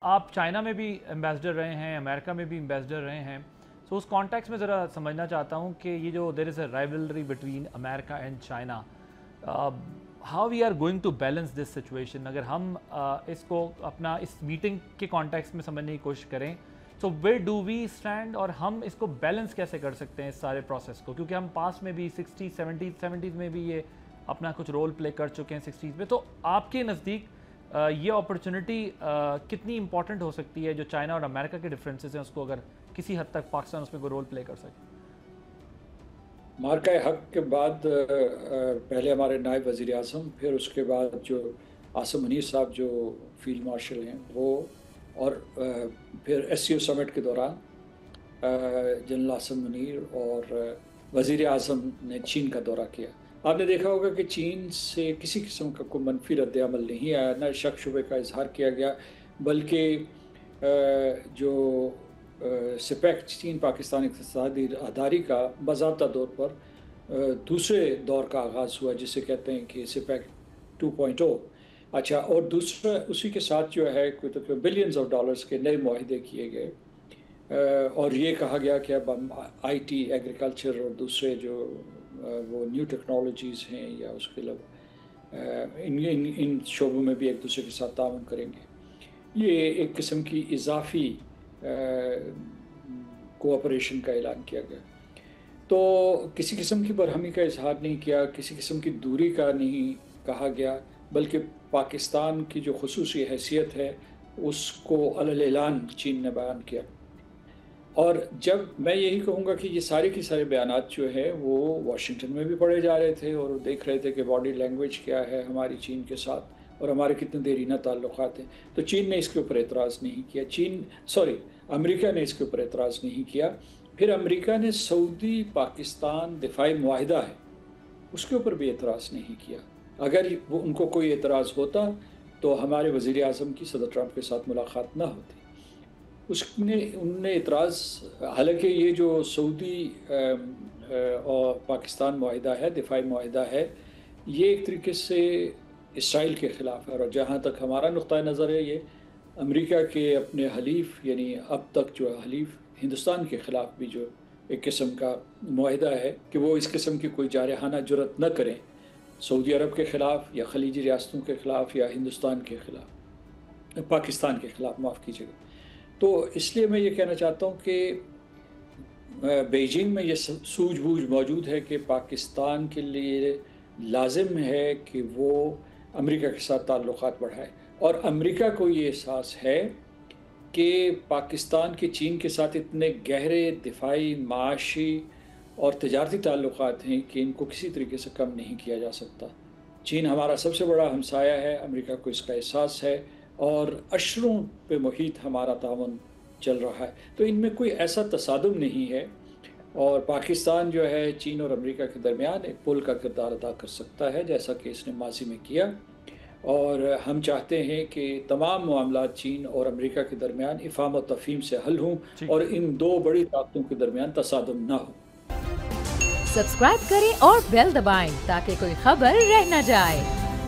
آپ چائنا میں بھی ایمبیسڈر رہے ہیں، امریکہ میں بھی ایمبیسڈر رہے ہیں، سو اس کانٹیکس میں ذرا سمجھنا چاہتا ہوں کہ یہ جو there is a rivalry between America and China, how we are going to balance this situation. اگر ہم اس کو اپنا اس میٹنگ کے کانٹیکس میں سمجھنے کی کوشش کریں، سو ویئر ڈو وی اسٹینڈ، اور ہم اس کو بیلنس کیسے کر سکتے ہیں اس سارے پروسیس کو، کیونکہ ہم پاس میں بھی 60s 70s میں بھی یہ اپنا کچھ رول پلے کر چکے ہیں 60s میں. تو آپ کے نزدیک یہ اپرچونٹی کتنی امپورٹنٹ ہو سکتی ہے جو چائنا اور امریکہ کے ڈفرینسز ہیں، اس کو اگر کسی حد تک پاکستان اس میں کوئی رول پلے کر سکے؟ مارکہ حق کے بعد پہلے ہمارے نائب وزیر اعظم، پھر اس کے بعد جو عاصم منیر صاحب جو فیلڈ مارشل ہیں وہ، اور پھر ایس سی او سمٹ کے دوران جنرل عاصم منیر اور وزیر اعظم نے چین کا دورہ کیا. آپ نے دیکھا ہوگا کہ چین سے کسی قسم کا کوئی منفی رد عمل نہیں آیا، نہ شک شبے کا اظہار کیا گیا، بلکہ جو سپیک چین پاکستان اقتصادی راہداری کا باضابطہ طور پر دوسرے دور کا آغاز ہوا، جسے کہتے ہیں کہ سپیک 2.0. اچھا، اور دوسرا اسی کے ساتھ جو ہے کوئی تقریباً بلینز آف ڈالرز کے نئے معاہدے کیے گئے، اور یہ کہا گیا کہ اب ہم آئی ٹی، ایگریکلچر اور دوسرے جو وہ نیو ٹیکنالوجیز ہیں یا اس کے علاوہ ان شعبوں میں بھی ایک دوسرے کے ساتھ تعاون کریں گے. یہ ایک قسم کی اضافی کوآپریشن کا اعلان کیا گیا. تو کسی قسم کی برہمی کا اظہار نہیں کیا، کسی قسم کی دوری کا نہیں کہا گیا، بلکہ پاکستان کی جو خصوصی حیثیت ہے اس کو علی اعلان چین نے بیان کیا. اور جب میں یہی کہوں گا کہ یہ سارے کے سارے بیانات جو ہے وہ واشنگٹن میں بھی پڑھے جا رہے تھے اور دیکھ رہے تھے کہ باڈی لینگویج کیا ہے ہماری چین کے ساتھ اور ہمارے کتنے دیرینہ تعلقات ہیں. تو چین نے اس کے اوپر اعتراض نہیں کیا، امریکہ نے اس کے اوپر اعتراض نہیں کیا. پھر امریکہ نے سعودی پاکستان دفاعی معاہدہ ہے اس کے اوپر بھی اعتراض نہیں کیا. اگر وہ ان کو کوئی اعتراض ہوتا تو ہمارے وزیر اعظم کی صدر ٹرمپ کے ساتھ ملاقات نہ ہوتی. انہوں نے اعتراض، حالانکہ یہ جو سعودی اور پاکستان معاہدہ ہے، دفاعی معاہدہ ہے، یہ ایک طریقے سے اسرائیل کے خلاف ہے، اور جہاں تک ہمارا نقطۂ نظر ہے یہ امریکہ کے اپنے حلیف، یعنی اب تک جو حلیف ہندوستان کے خلاف بھی جو ایک قسم کا معاہدہ ہے کہ وہ اس قسم کی کوئی جارحانہ جرات نہ کریں سعودی عرب کے خلاف یا خلیجی ریاستوں کے خلاف یا ہندوستان کے خلاف، پاکستان کے خلاف، معاف کیجیے گا. تو اس لیے میں یہ کہنا چاہتا ہوں کہ بیجنگ میں یہ سوجھ بوجھ موجود ہے کہ پاکستان کے لیے لازم ہے کہ وہ امریکہ کے ساتھ تعلقات بڑھائے، اور امریکہ کو یہ احساس ہے کہ پاکستان کے چین کے ساتھ اتنے گہرے دفاعی، معاشی اور تجارتی تعلقات ہیں کہ ان کو کسی طریقے سے کم نہیں کیا جا سکتا. چین ہمارا سب سے بڑا ہمسایہ ہے، امریکہ کو اس کا احساس ہے، اور اشروں پہ محیط ہمارا تعاون چل رہا ہے. تو ان میں کوئی ایسا تصادم نہیں ہے، اور پاکستان جو ہے چین اور امریکہ کے درمیان ایک پل کا کردار ادا کر سکتا ہے، جیسا کہ اس نے ماضی میں کیا. اور ہم چاہتے ہیں کہ تمام معاملات چین اور امریکہ کے درمیان افہام و تفہیم سے حل ہوں، اور ان دو بڑی طاقتوں کے درمیان تصادم نہ ہو. سبسکرائب کریں اور بیل دبائیں تاکہ کوئی خبر رہ نہ جائے.